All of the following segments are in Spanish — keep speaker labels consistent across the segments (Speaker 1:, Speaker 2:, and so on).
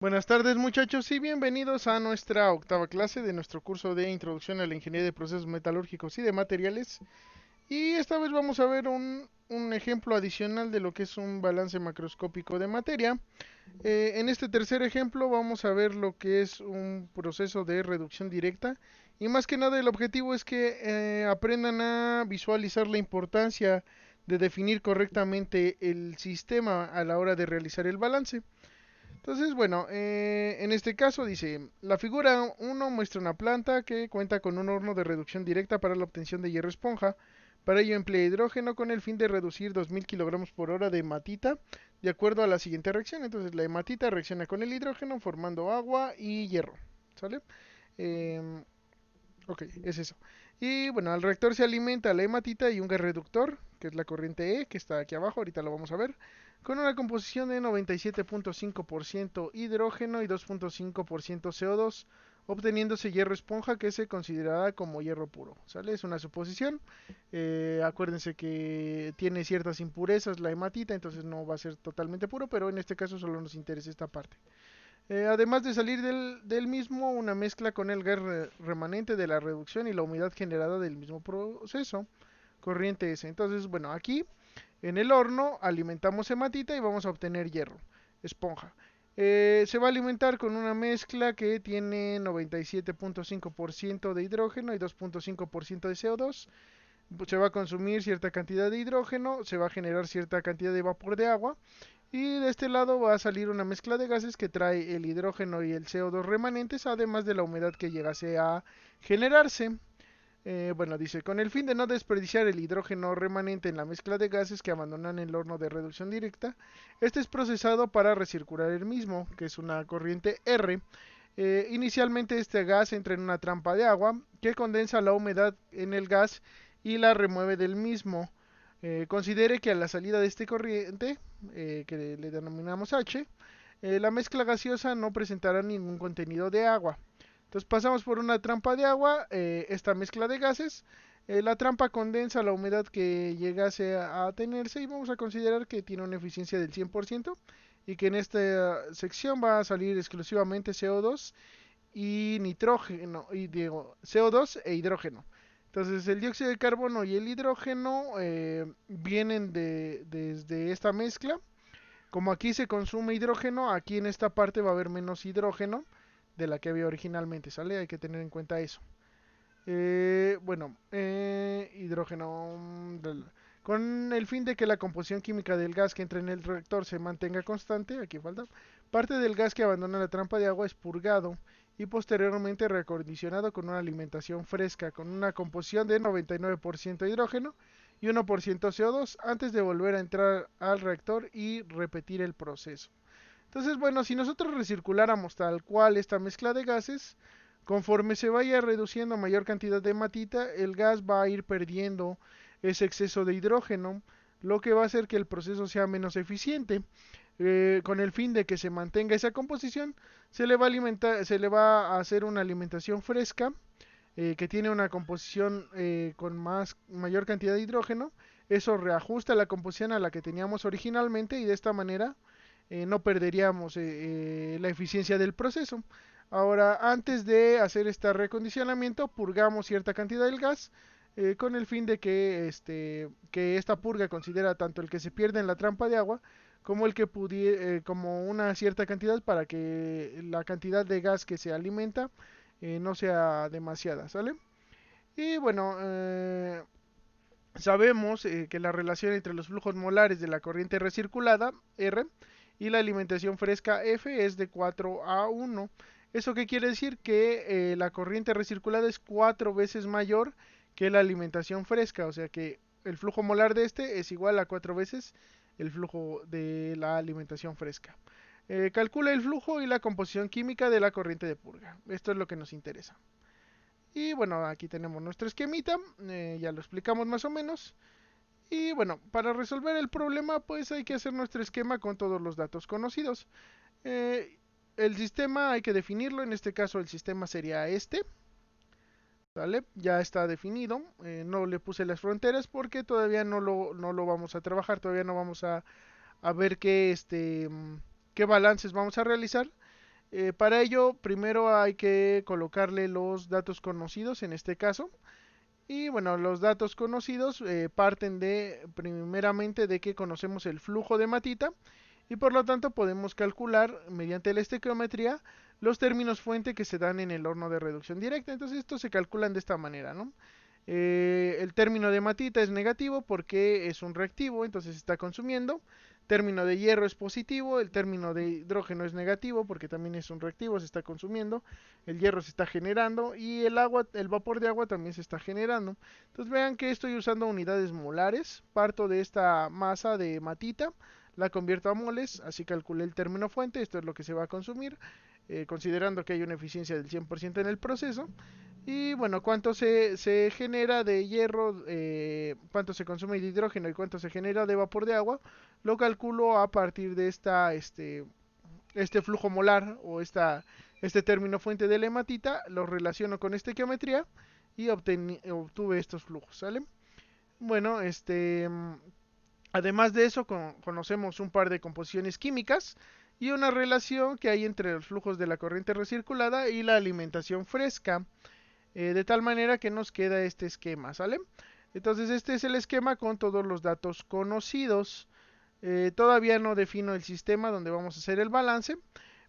Speaker 1: Buenas tardes muchachos y bienvenidos a nuestra octava clase de nuestro curso de Introducción a la Ingeniería de Procesos Metalúrgicos y de Materiales. Y esta vez vamos a ver un ejemplo adicional de lo que es un balance macroscópico de materia. En este tercer ejemplo vamos a ver lo que es un proceso de reducción directa. Y más que nada el objetivo es que aprendan a visualizar la importancia de definir correctamente el sistema a la hora de realizar el balance. Entonces, bueno, en este caso dice, la figura 1 muestra una planta que cuenta con un horno de reducción directa para la obtención de hierro esponja. Para ello emplea hidrógeno con el fin de reducir 2000 kilogramos por hora de hematita de acuerdo a la siguiente reacción. Entonces la hematita reacciona con el hidrógeno formando agua y hierro. ¿Sale? Em, Ok, es eso. Y bueno, al reactor se alimenta la hematita y un gas reductor, que es la corriente E, que está aquí abajo, ahorita lo vamos a ver, con una composición de 97.5% hidrógeno y 2.5% CO2, obteniéndose hierro esponja que se considerará como hierro puro. ¿Sale? Es una suposición. Acuérdense que tiene ciertas impurezas la hematita, entonces no va a ser totalmente puro, pero en este caso solo nos interesa esta parte. Además de salir del mismo, una mezcla con el gas remanente de la reducción y la humedad generada del mismo proceso, corriente S. Entonces, bueno, aquí en el horno alimentamos hematita y vamos a obtener hierro, esponja. Se va a alimentar con una mezcla que tiene 97.5% de hidrógeno y 2.5% de CO2. Se va a consumir cierta cantidad de hidrógeno, se va a generar cierta cantidad de vapor de agua y de este lado va a salir una mezcla de gases que trae el hidrógeno y el CO2 remanentes, además de la humedad que llegase a generarse. Bueno, dice, con el fin de no desperdiciar el hidrógeno remanente en la mezcla de gases que abandonan el horno de reducción directa, este es procesado para recircular el mismo, que es una corriente R. Inicialmente este gas entra en una trampa de agua que condensa la humedad en el gas y la remueve del mismo. Considere que a la salida de este corriente, que le denominamos H, la mezcla gaseosa no presentará ningún contenido de agua. Entonces pasamos por una trampa de agua, esta mezcla de gases, la trampa condensa la humedad que llegase a tenerse y vamos a considerar que tiene una eficiencia del 100% y que en esta sección va a salir exclusivamente CO2 y nitrógeno, y digo, CO2 e hidrógeno. Entonces el dióxido de carbono y el hidrógeno vienen desde esta mezcla. Como aquí se consume hidrógeno, aquí en esta parte va a haber menos hidrógeno de la que había originalmente, ¿sale? Hay que tener en cuenta eso. Bueno, hidrógeno. Con el fin de que la composición química del gas que entra en el reactor se mantenga constante, aquí falta, parte del gas que abandona la trampa de agua es purgado y posteriormente reacondicionado con una alimentación fresca, con una composición de 99% hidrógeno y 1% CO2 antes de volver a entrar al reactor y repetir el proceso. Entonces, bueno, si nosotros recirculáramos tal cual esta mezcla de gases, conforme se vaya reduciendo mayor cantidad de hematita, el gas va a ir perdiendo ese exceso de hidrógeno, lo que va a hacer que el proceso sea menos eficiente. Con el fin de que se mantenga esa composición, se le va a hacer una alimentación fresca que tiene una composición con mayor cantidad de hidrógeno. Eso reajusta la composición a la que teníamos originalmente y de esta manera no perderíamos la eficiencia del proceso. Ahora, antes de hacer este recondicionamiento, purgamos cierta cantidad del gas con el fin de que esta purga considera tanto el que se pierde en la trampa de agua como el que como una cierta cantidad para que la cantidad de gas que se alimenta no sea demasiada, ¿sale? Y bueno, sabemos que la relación entre los flujos molares de la corriente recirculada, R, y la alimentación fresca, F, es de 4 a 1. ¿Eso qué quiere decir? Que la corriente recirculada es 4 veces mayor que la alimentación fresca, o sea que el flujo molar de este es igual a 4 veces el flujo de la alimentación fresca. Calcula el flujo y la composición química de la corriente de purga. Esto es lo que nos interesa. Y bueno, aquí tenemos nuestro esquemita, ya lo explicamos más o menos. Y bueno, para resolver el problema, pues hay que hacer nuestro esquema con todos los datos conocidos. Eh, el sistema hay que definirlo, en este caso el sistema sería este, ¿vale? Ya está definido, no le puse las fronteras porque todavía no lo vamos a trabajar, todavía no vamos a ver qué balances vamos a realizar. Para ello, primero hay que colocarle los datos conocidos en este caso. Y bueno, los datos conocidos parten de primeramente de que conocemos el flujo de matita y por lo tanto podemos calcular mediante la estequiometría los términos fuente que se dan en el horno de reducción directa. Entonces estos se calculan de esta manera, ¿no? El término de matita es negativo porque es un reactivo, entonces se está consumiendo. Término de hierro es positivo, el término de hidrógeno es negativo porque también es un reactivo, se está consumiendo. El hierro se está generando y el agua, el vapor de agua también se está generando. Entonces vean que estoy usando unidades molares, parto de esta masa de matita, la convierto a moles, así calculé el término fuente, esto es lo que se va a consumir, considerando que hay una eficiencia del 100% en el proceso. Y bueno, cuánto se genera de hierro, cuánto se consume de hidrógeno y cuánto se genera de vapor de agua, lo calculo a partir de este flujo molar o este término fuente de la hematita, lo relaciono con esta geometría y obtuve estos flujos, ¿sale? Bueno, además de eso, conocemos un par de composiciones químicas y una relación que hay entre los flujos de la corriente recirculada y la alimentación fresca, de tal manera que nos queda este esquema, ¿sale? Entonces este es el esquema con todos los datos conocidos. Todavía no defino el sistema donde vamos a hacer el balance,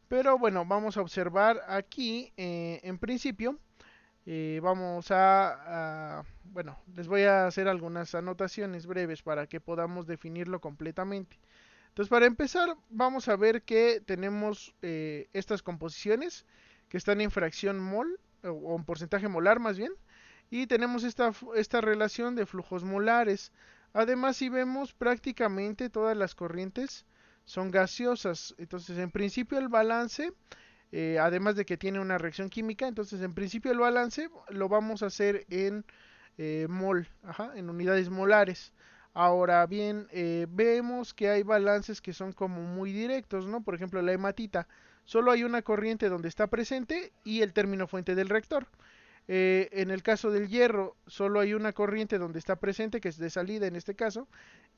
Speaker 1: pero bueno, vamos a observar aquí, en principio, bueno, les voy a hacer algunas anotaciones breves para que podamos definirlo completamente. Entonces, para empezar, vamos a ver que tenemos estas composiciones que están en fracción mol, o en porcentaje molar más bien, y tenemos esta relación de flujos molares. Además, si vemos, prácticamente todas las corrientes son gaseosas. Entonces, en principio el balance, además de que tiene una reacción química, entonces en principio el balance lo vamos a hacer en mol, ajá, en unidades molares. Ahora bien, vemos que hay balances que son como muy directos, ¿no? Por ejemplo, la hematita, solo hay una corriente donde está presente y el término fuente del reactor. En el caso del hierro, solo hay una corriente donde está presente, que es de salida en este caso,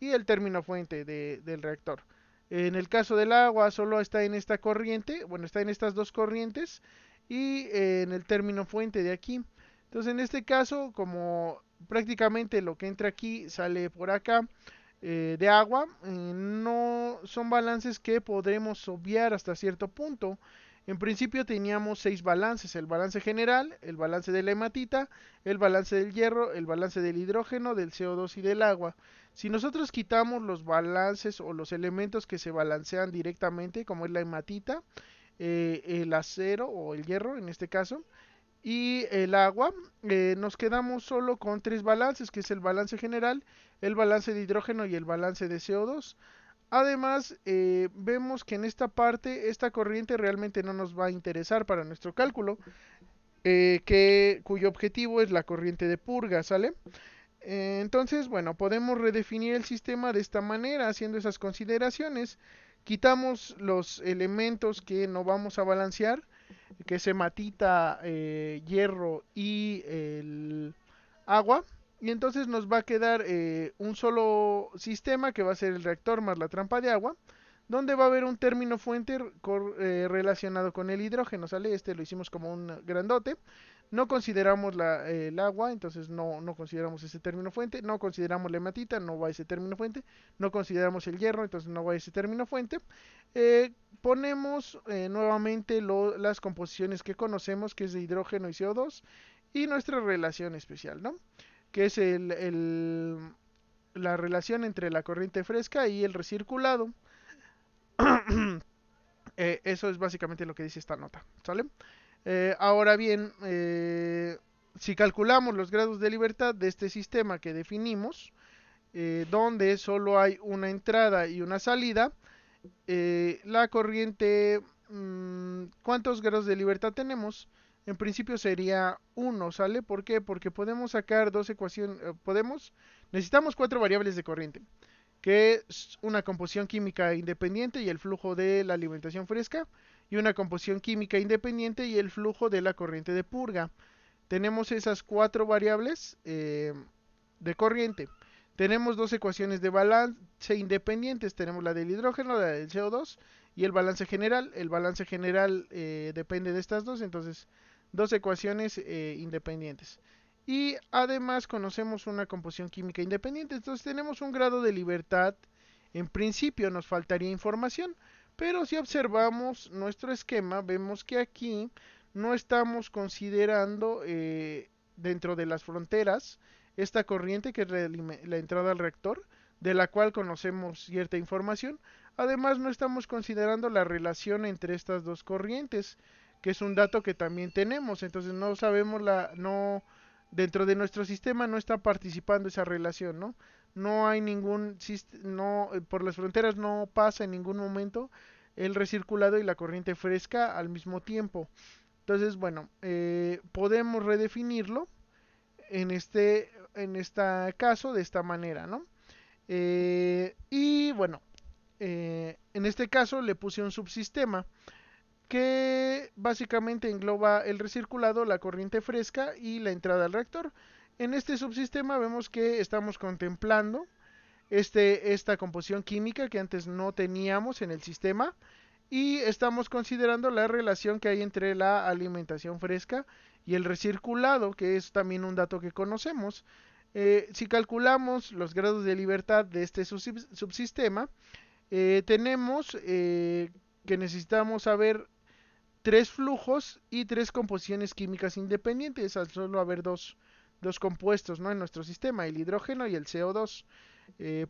Speaker 1: y el término fuente del reactor. En el caso del agua, solo está en esta corriente, bueno, está en estas dos corrientes, y en el término fuente de aquí. Entonces, en este caso, como prácticamente lo que entra aquí sale por acá, de agua, no son balances que podremos obviar hasta cierto punto. En principio teníamos 6 balances: el balance general, el balance de la hematita, el balance del hierro, el balance del hidrógeno, del CO2 y del agua. Si nosotros quitamos los balances o los elementos que se balancean directamente, como es la hematita, el acero o el hierro en este caso, y el agua, nos quedamos solo con 3 balances, que es el balance general, el balance de hidrógeno y el balance de CO2. Además, vemos que en esta parte, esta corriente realmente no nos va a interesar para nuestro cálculo, cuyo objetivo es la corriente de purga, ¿sale? Entonces, bueno, podemos redefinir el sistema de esta manera, haciendo esas consideraciones. Quitamos los elementos que no vamos a balancear, que es hematita, hierro y el agua. Y entonces nos va a quedar un solo sistema que va a ser el reactor más la trampa de agua, donde va a haber un término fuente relacionado con el hidrógeno, ¿sale? Este lo hicimos como un grandote. No consideramos el agua, entonces no consideramos ese término fuente. No consideramos la hematita, no va ese término fuente. No consideramos el hierro, entonces no va ese término fuente. Eh, Ponemos nuevamente las composiciones que conocemos, que es de hidrógeno y CO2, y nuestra relación especial, ¿no? Que es la relación entre la corriente fresca y el recirculado. Eso es básicamente lo que dice esta nota, ¿sale? Ahora bien, si calculamos los grados de libertad de este sistema que definimos, donde solo hay una entrada y una salida, la corriente, ¿cuántos grados de libertad tenemos? En principio sería uno, ¿sale? ¿Por qué? Porque podemos sacar dos ecuaciones, necesitamos 4 variables de corriente, que es una composición química independiente y el flujo de la alimentación fresca, y una composición química independiente y el flujo de la corriente de purga. Tenemos esas 4 variables de corriente. Tenemos dos ecuaciones de balance independientes. Tenemos la del hidrógeno, la del CO2 y el balance general. El balance general depende de estas dos, entonces dos ecuaciones independientes. Y además conocemos una composición química independiente, entonces tenemos un grado de libertad. En principio nos faltaría información, pero si observamos nuestro esquema, vemos que aquí no estamos considerando dentro de las fronteras esta corriente que es la entrada al reactor, de la cual conocemos cierta información. Además, no estamos considerando la relación entre estas dos corrientes, que es un dato que también tenemos. Entonces no sabemos dentro de nuestro sistema no está participando esa relación, ¿no? No hay ningún, no, por las fronteras no pasa en ningún momento el recirculado y la corriente fresca al mismo tiempo. Entonces, bueno, podemos redefinirlo en este caso de esta manera, ¿no? Y bueno, en este caso le puse un subsistema que básicamente engloba el recirculado, la corriente fresca y la entrada al reactor. En este subsistema vemos que estamos contemplando esta composición química que antes no teníamos en el sistema y estamos considerando la relación que hay entre la alimentación fresca y el recirculado, que es también un dato que conocemos. Si calculamos los grados de libertad de este subsistema, tenemos que necesitamos saber tres flujos y tres composiciones químicas independientes, al solo haber dos compuestos, ¿no?, en nuestro sistema, el hidrógeno y el CO2.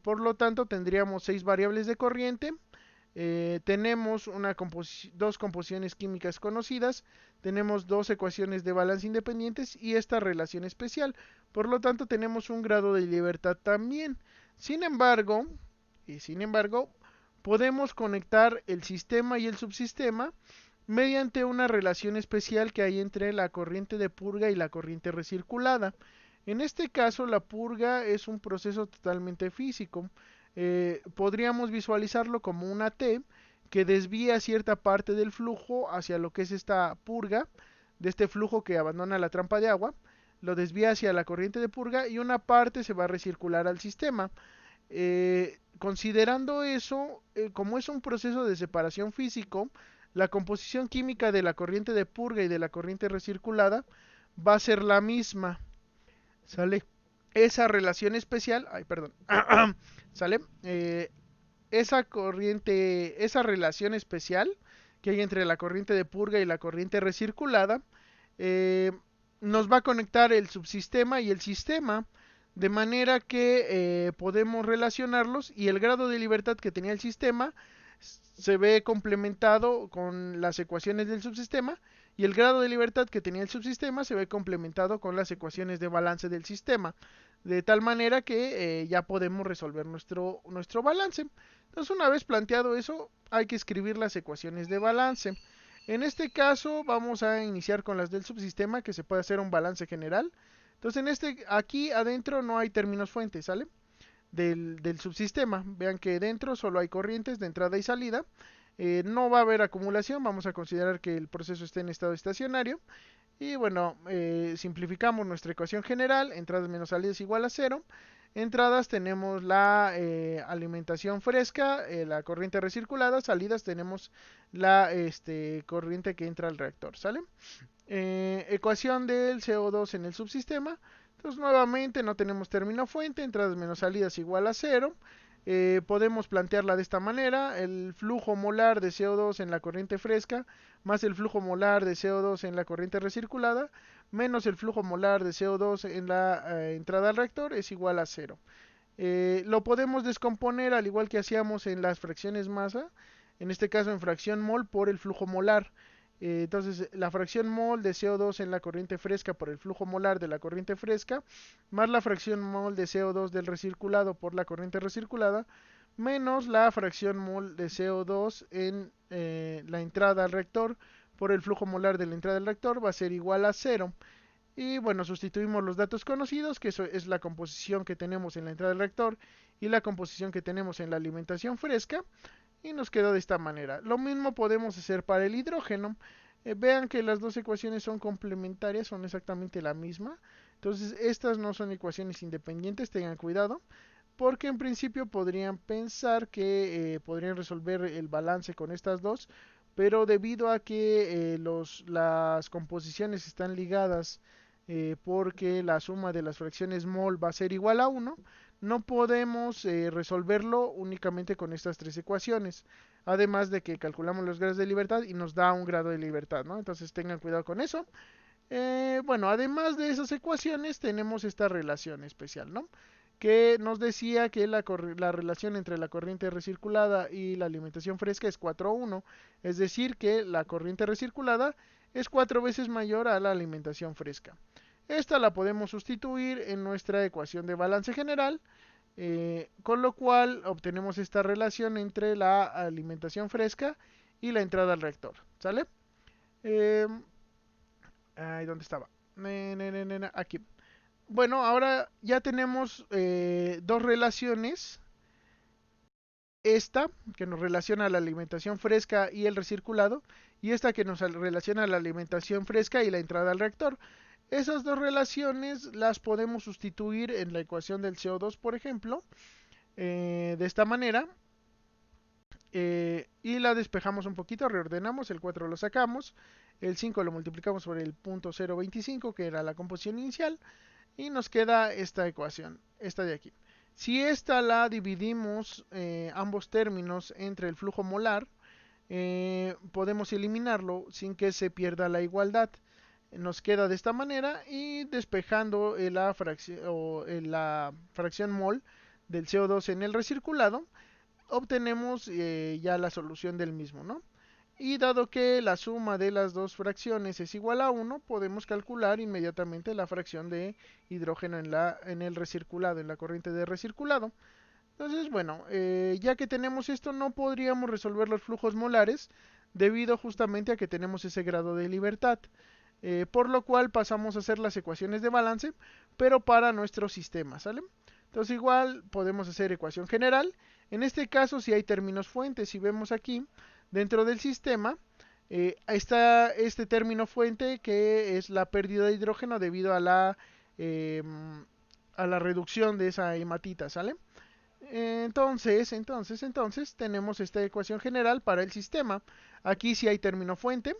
Speaker 1: Por lo tanto, tendríamos seis variables de corriente. Tenemos dos composiciones químicas conocidas, tenemos dos ecuaciones de balance independientes y esta relación especial. Por lo tanto, tenemos un grado de libertad también. Sin embargo, podemos conectar el sistema y el subsistema mediante una relación especial que hay entre la corriente de purga y la corriente recirculada. En este caso, la purga es un proceso totalmente físico. Podríamos visualizarlo como una T que desvía cierta parte del flujo hacia lo que es esta purga, de este flujo que abandona la trampa de agua, lo desvía hacia la corriente de purga y una parte se va a recircular al sistema. Considerando eso, como es un proceso de separación físico, la composición química de la corriente de purga y de la corriente recirculada va a ser la misma. ¿Sale? Esa relación especial, ay, perdón, ¿sale? Esa relación especial que hay entre la corriente de purga y la corriente recirculada, eh, nos va a conectar el subsistema y el sistema, de manera que podemos relacionarlos y el grado de libertad que tenía el sistema se ve complementado con las ecuaciones del subsistema y el grado de libertad que tenía el subsistema se ve complementado con las ecuaciones de balance del sistema, de tal manera que ya podemos resolver nuestro balance. Entonces, una vez planteado eso, hay que escribir las ecuaciones de balance. En este caso vamos a iniciar con las del subsistema, que se puede hacer un balance general. Entonces aquí adentro no hay términos fuentes, ¿sale? Del subsistema. Vean que dentro solo hay corrientes de entrada y salida. No va a haber acumulación, vamos a considerar que el proceso esté en estado estacionario. Y bueno, simplificamos nuestra ecuación general, entradas menos salidas igual a cero. Entradas tenemos la alimentación fresca, la corriente recirculada, salidas tenemos la corriente que entra al reactor, ¿sale? Ecuación del CO2 en el subsistema. Entonces nuevamente no tenemos término fuente, entradas menos salidas igual a cero. Podemos plantearla de esta manera: el flujo molar de CO2 en la corriente fresca más el flujo molar de CO2 en la corriente recirculada menos el flujo molar de CO2 en la entrada al reactor es igual a cero. Lo podemos descomponer al igual que hacíamos en las fracciones masa, en este caso en fracción mol por el flujo molar. Entonces, la fracción mol de CO2 en la corriente fresca por el flujo molar de la corriente fresca, más la fracción mol de CO2 del recirculado por la corriente recirculada, menos la fracción mol de CO2 en la entrada al reactor por el flujo molar de la entrada al reactor, va a ser igual a cero. Y bueno, sustituimos los datos conocidos, que eso es la composición que tenemos en la entrada del reactor y la composición que tenemos en la alimentación fresca, y nos quedó de esta manera. Lo mismo podemos hacer para el hidrógeno. Vean que las dos ecuaciones son complementarias, son exactamente la misma. Entonces, estas no son ecuaciones independientes, tengan cuidado. porque en principio podrían pensar que podrían resolver el balance con estas dos, pero debido a que las composiciones están ligadas porque la suma de las fracciones mol va a ser igual a 1, no podemos resolverlo únicamente con estas tres ecuaciones. Además de que calculamos los grados de libertad y nos da un grado de libertad, ¿no? Entonces tengan cuidado con eso. Bueno, además de esas ecuaciones tenemos esta relación especial, ¿no? Que nos decía que la relación entre la corriente recirculada y la alimentación fresca es 4:1, es decir, que la corriente recirculada es 4 veces mayor a la alimentación fresca. Esta la podemos sustituir en nuestra ecuación de balance general, con lo cual obtenemos esta relación entre la alimentación fresca y la entrada al reactor, ¿sale? Eh, ¿Dónde estaba? Aquí. Bueno, ahora ya tenemos dos relaciones. Esta, que nos relaciona la alimentación fresca y el recirculado, y esta que nos relaciona la alimentación fresca y la entrada al reactor. Esas dos relaciones las podemos sustituir en la ecuación del CO2, por ejemplo, de esta manera. Y la despejamos un poquito, reordenamos, el 4 lo sacamos, el 5 lo multiplicamos por el punto 0.25, que era la composición inicial, y nos queda esta ecuación, esta de aquí. Si esta la dividimos ambos términos entre el flujo molar, podemos eliminarlo sin que se pierda la igualdad. Nos queda de esta manera, y despejando la fracción mol del CO2 en el recirculado, obtenemos ya la solución del mismo, ¿no? Y dado que la suma de las dos fracciones es igual a 1, podemos calcular inmediatamente la fracción de hidrógeno en el recirculado, en la corriente de recirculado. Entonces, bueno, ya que tenemos esto, no podríamos resolver los flujos molares debido justamente a que tenemos ese grado de libertad. Por lo cual pasamos a hacer las ecuaciones de balance, pero para nuestro sistema, ¿sale? Entonces igual podemos hacer ecuación general. En este caso, si hay términos fuentes, si vemos aquí, dentro del sistema, está este término fuente que es la pérdida de hidrógeno debido eh, a la reducción de esa hematita, ¿sale? Entonces tenemos esta ecuación general para el sistema. Aquí si hay término fuente,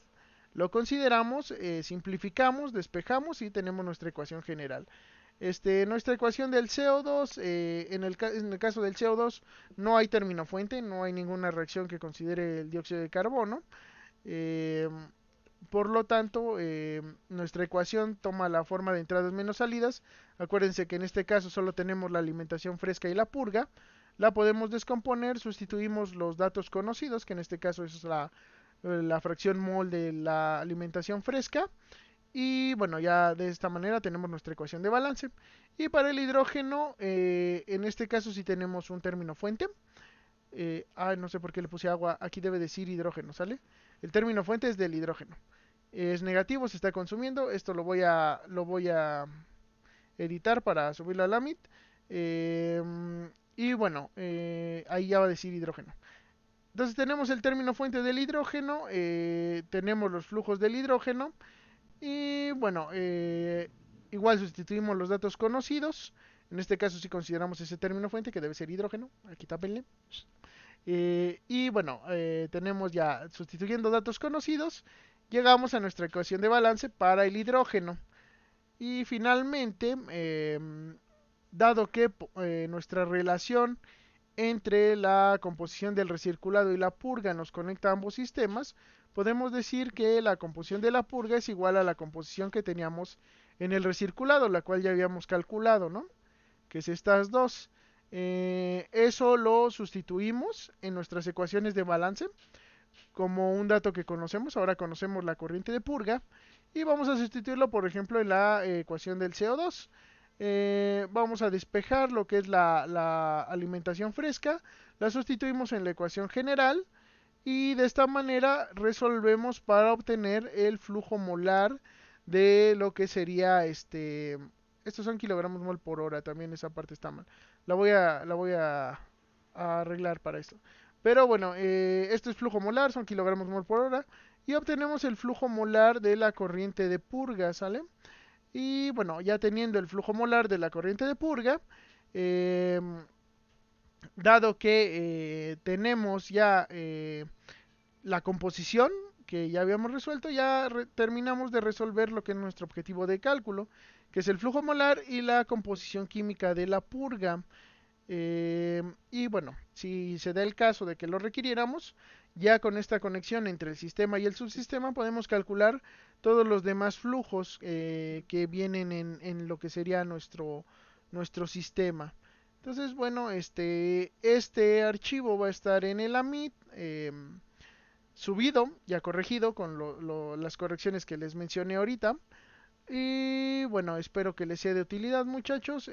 Speaker 1: lo consideramos, simplificamos, despejamos y tenemos nuestra ecuación general. Nuestra ecuación del CO2, en el caso del CO2 no hay término fuente, no hay ninguna reacción que considere el dióxido de carbono. Eh, por lo tanto, nuestra ecuación toma la forma de entradas menos salidas. Acuérdense que en este caso solo tenemos la alimentación fresca y la purga. La podemos descomponer, sustituimos los datos conocidos, que en este caso es la fracción mol de la alimentación fresca. Y bueno, ya de esta manera tenemos nuestra ecuación de balance. Y para el hidrógeno, en este caso sí tenemos un término fuente. No sé por qué le puse agua, aquí debe decir hidrógeno, ¿sale? El término fuente es del hidrógeno. Es negativo, se está consumiendo. Esto lo voy a editar para subirlo a Lamit. Y bueno, ahí ya va a decir hidrógeno. Entonces tenemos el término fuente del hidrógeno, tenemos los flujos del hidrógeno. Y bueno, igual sustituimos los datos conocidos. En este caso si consideramos ese término fuente que debe ser hidrógeno. Aquí tápenle. Y bueno, tenemos ya, sustituyendo datos conocidos, llegamos a nuestra ecuación de balance para el hidrógeno. Y finalmente, dado que nuestra relación entre la composición del recirculado y la purga nos conecta a ambos sistemas, podemos decir que la composición de la purga es igual a la composición que teníamos en el recirculado, la cual ya habíamos calculado, ¿no? Que es estas dos. Eso lo sustituimos en nuestras ecuaciones de balance como un dato que conocemos. Ahora conocemos la corriente de purga y vamos a sustituirlo, por ejemplo, en la ecuación del CO2. Vamos a despejar lo que es la alimentación fresca, la sustituimos en la ecuación general y de esta manera resolvemos para obtener el flujo molar de lo que sería estos son kilogramos mol por hora, también esa parte está mal. La voy a arreglar para esto. Pero bueno, esto es flujo molar, son kilogramos mol por hora. Y obtenemos el flujo molar de la corriente de purga, ¿sale? Y bueno, ya teniendo el flujo molar de la corriente de purga, eh, dado que tenemos ya la composición que ya habíamos resuelto, ya terminamos de resolver lo que es nuestro objetivo de cálculo, que es el flujo molar y la composición química de la purga. Y bueno, si se da el caso de que lo requiriéramos, ya con esta conexión entre el sistema y el subsistema podemos calcular todos los demás flujos que vienen en lo que sería nuestro sistema. Entonces, bueno, este archivo va a estar en el AMIT subido, ya corregido con las correcciones que les mencioné ahorita. Y bueno, espero que les sea de utilidad, muchachos.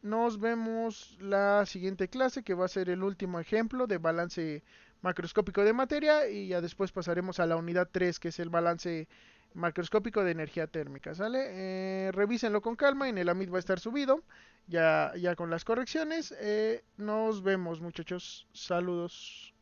Speaker 1: Nos vemos la siguiente clase, que va a ser el último ejemplo de balance macroscópico de materia, y ya después pasaremos a la unidad 3, que es el balance macroscópico de energía térmica, ¿sale? Revísenlo con calma, en el AMIT va a estar subido, ya con las correcciones. Nos vemos, muchachos. Saludos.